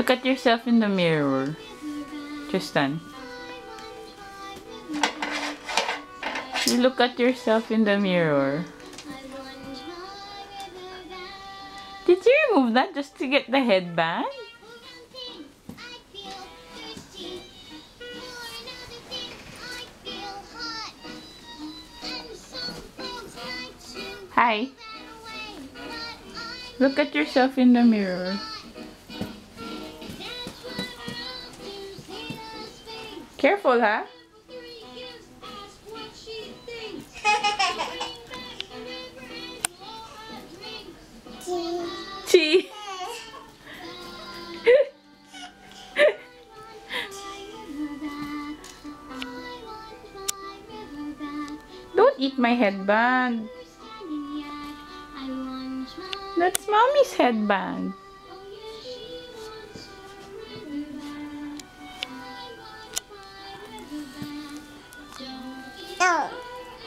Look at yourself in the mirror, Tristan. You look at yourself in the mirror. Did you remove that just to get the headband? Hi. Look at yourself in the mirror. Careful, huh? Chi. Don't eat my headband. That's mommy's headband.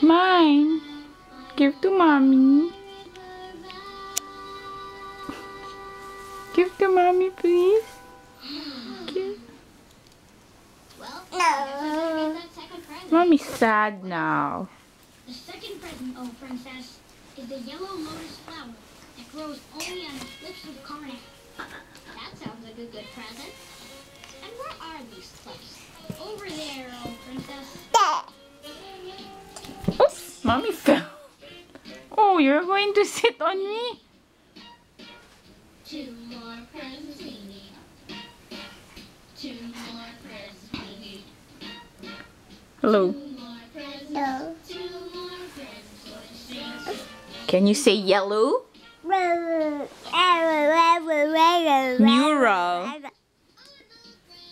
Mine. Give to mommy. Give to mommy, please. Give. No. Mommy's sad now. The second present, oh princess, is the yellow lotus flower that grows only on the cliffs of Karnak. That sounds like a good present. And where are these cliffs? Over there, oh princess. Oops, mommy fell. Oh, you're going to sit on me? 2 more presents we need. 2 more presents we need. Hello. 2 more presents. 2 more presents for the saints. Can you say yellow? Mural.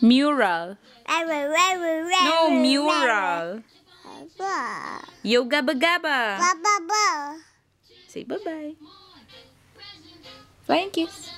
Mural. No, mural. Yoga bagaba. Say bye-bye. Flying kiss.